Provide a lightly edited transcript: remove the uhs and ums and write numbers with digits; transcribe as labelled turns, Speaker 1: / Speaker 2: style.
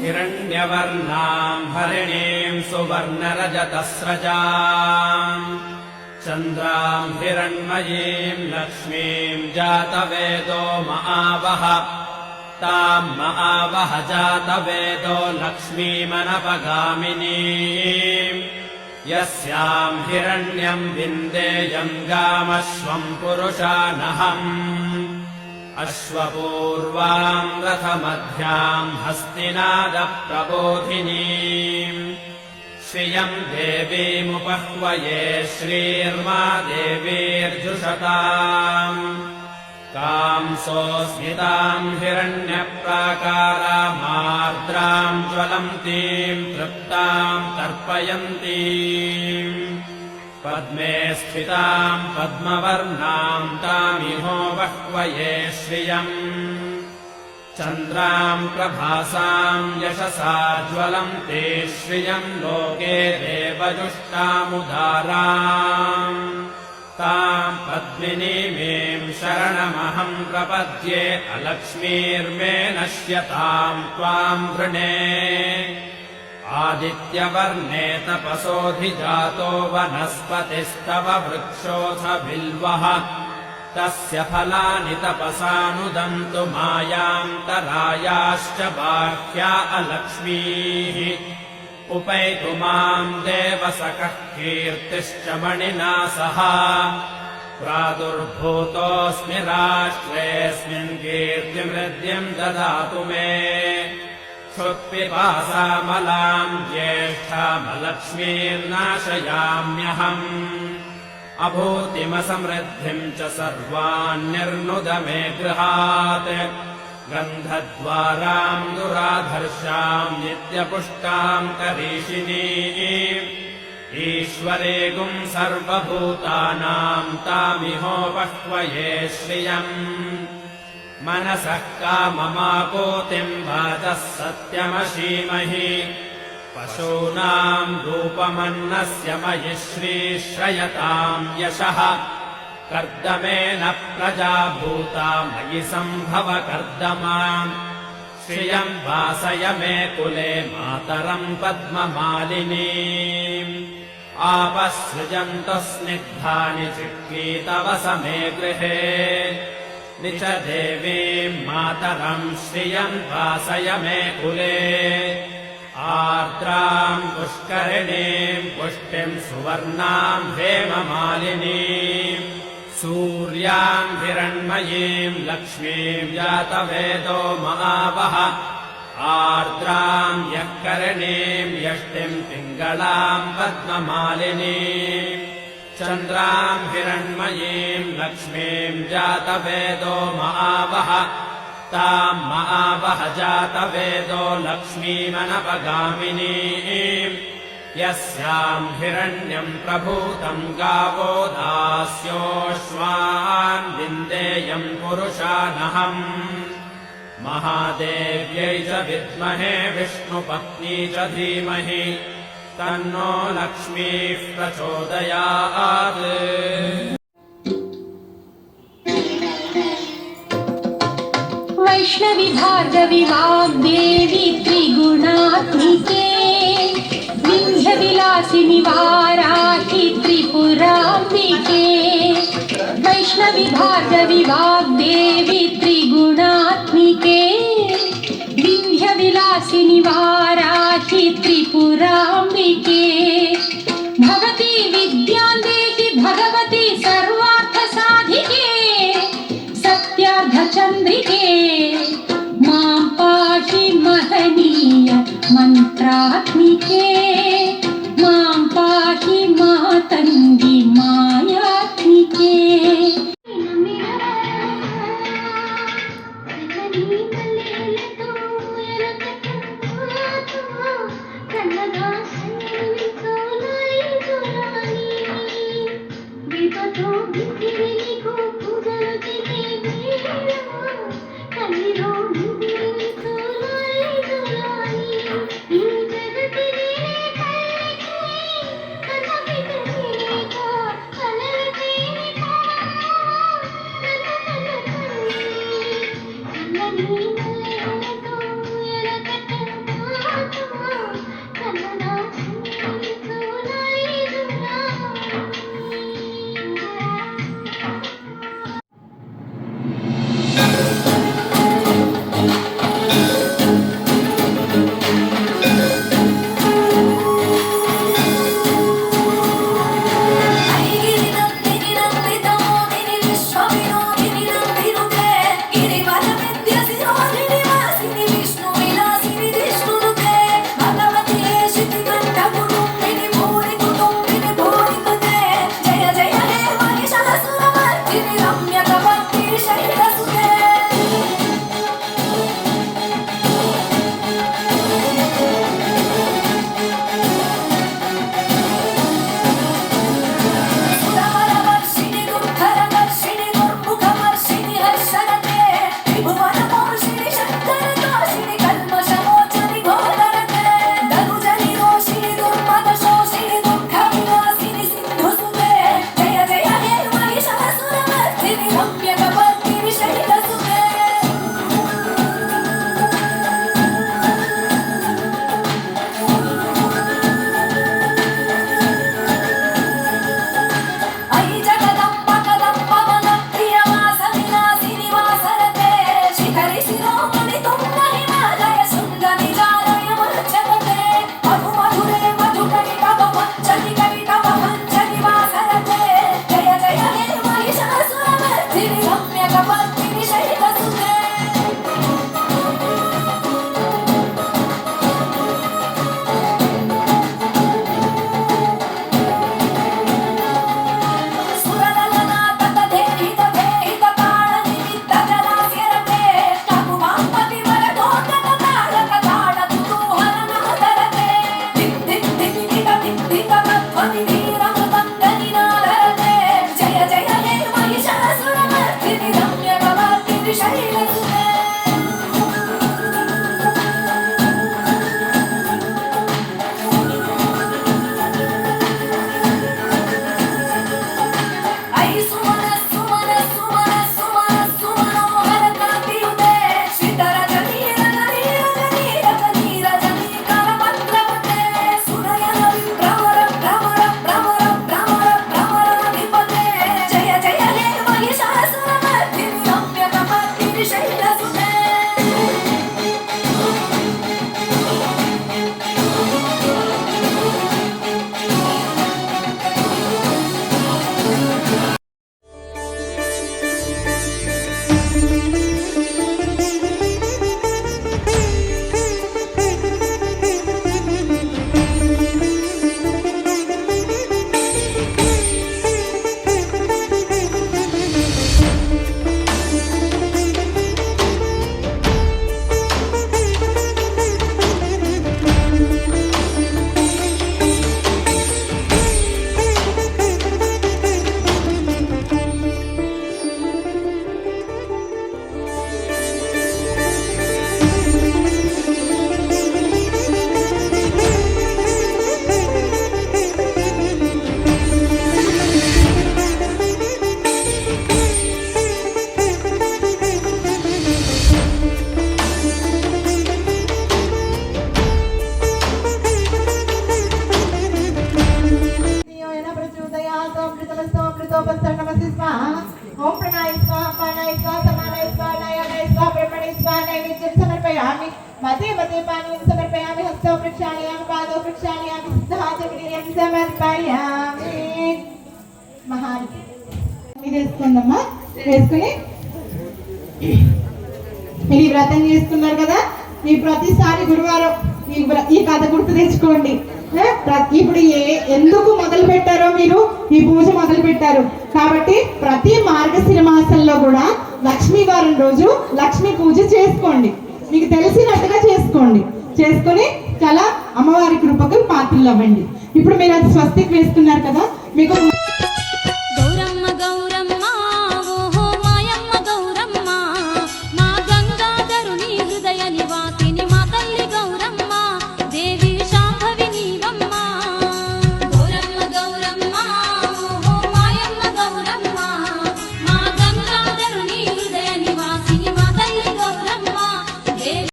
Speaker 1: हिरण्यवर्णाम् हरिणीम् सुवर्णरजतस्रजाम् चन्द्राम् हिरण्मयीम् लक्ष्मीम् जातवेदो महावह ताम् महावह जातवेदो लक्ष्मीमनपगामिनीम् यस्याम् हिरण्यम् विन्देयम् गामश्वम् पुरुषानहम् अश्वपूर्वाम् रथमध्याम् हस्तिनादप्रबोधिनीम् श्रियम् देवीमुपह्वये श्रीर्मा देवीर्जुषताम् कांसोऽस्मिताम् हिरण्यप्राकारामार्द्राम् ज्वलन्तीम् तृप्ताम् तर्पयन्तीम् पद्मे स्थिताम् पद्मवर्णाम् तामिहो बह्वये श्रियम् चन्द्राम् प्रभासाम् यशसा ज्वलन्ते श्रियम् लोके देवजुष्टामुदाराम् ताम् पद्मिनीमीम् शरणमहम् प्रपद्ये अलक्ष्मीर्मे नश्यताम् त्वाम् वृणे आदित्यवर्णे तपसोऽधिजातो वनस्पतिस्तव वृक्षोऽथ बिल्वः तस्य फलानि तपसानुदन्तु मायान्तरायाश्च बाह्या अलक्ष्मीः उपैतु माम् देवसखः कीर्तिश्च मणिना सह प्रादुर्भूतोऽस्मि राष्ट्रेऽस्मिन् कीर्तिमृद्धिम् ददातु मे क्षुत्पिपासामलाम् ज्येष्ठामलक्ष्मीर्नाशयाम्यहम् अभूतिमसमृद्धिम् च सर्वान्निर्नुद मे गृहात् गन्धद्वाराम् दुराधर्षाम् नित्यपुष्टाम् करीषिणीम् ईश्वरेगुम् सर्वभूतानाम् तामिहो बह्वये श्रियम् मनसः काममाकोतिम् वाचः सत्यमशीमहि पशूनाम् रूपमन्नस्य मयि श्रीश्रयताम् यशः कर्दमेन प्रजा भूता मयि सम्भव कर्दमाम् श्रियम् वासय मे कुले मातरम् पद्ममालिनीम् आपः सृजन्तु स्निग्धानि चिक्कीतवस मे गृहे निच देवीम् मातरम् श्रियम् वासय मे कुले आर्द्राम् पुष्करिणीम् पुष्टिम् सुवर्णाम् हेममालिनीम् सूर्याम् हिरण्मयीम् लक्ष्मीम् जातवेदो महावह आर्द्राम् यःकरिणीम् यष्टिम् पिङ्गलाम् पद्ममालिनीम् चन्द्राम् हिरण्मयीम् लक्ष्मीम् जातवेदो महावह ताम् महावह जातवेदो लक्ष्मीमनपगामिनीम् यस्याम् हिरण्यम् प्रभूतम् गावो दास्योऽश्वान् विन्देयम् पुरुषानहम् महादेव्यै च विद्महे विष्णुपत्नी च धीमहि तन्नो लक्ष्मीः प्रचोदयात्।
Speaker 2: वैष्णवी भार्गवी वाग्देवी त्रिगुणात्मिके विन्ध्यविलासिनि वाराहि त्रिपुराम्बिके वैष्णवी भार्गवी वाग्देवी त्रिगुणात्मिके विन्ध्यविलासिनि वाराहि त्रिपुराम्बिके भवती विद्यां देहि भगवती सर्वार्थसाधिके सत्यार्धचन्द्रिके मां पाहि महनीय मन्त्रात्मिके मां पाहि मातङ्गी मायात्मिके
Speaker 3: సమర్పयामि मते मते पानीयं समर्पयामि हस्तौ प्रक्षालयामि पादौ प्रक्षालयामि सिद्धः च वीर्यं समर्पयामि महारति ఇది వేసుకుందమ్మా వేసుకుని మీరు ఈ వ్రతం చేసుకున్నారు కదా ఈ ప్రతిసారి గురువారం ఈ కథ గుర్తు తెచ్చుకోండి ఇప్పుడు ఎందుకు మొదలు పెట్టారో మీరు ఈ పూజ మొదలు పెట్టారు కాబట్టి ప్రతి మార్గశిర మాసంలో కూడా లక్ష్మీ వారం రోజు లక్ష్మీ పూజ చేసుకోండి మీకు తెలిసినట్టుగా చేసుకోండి చేసుకొని చాలా అమ్మవారి కృపకు పాత్రలు అవ్వండి ఇప్పుడు మీరు అది స్వస్తికి వేసుకున్నారు కదా మీకు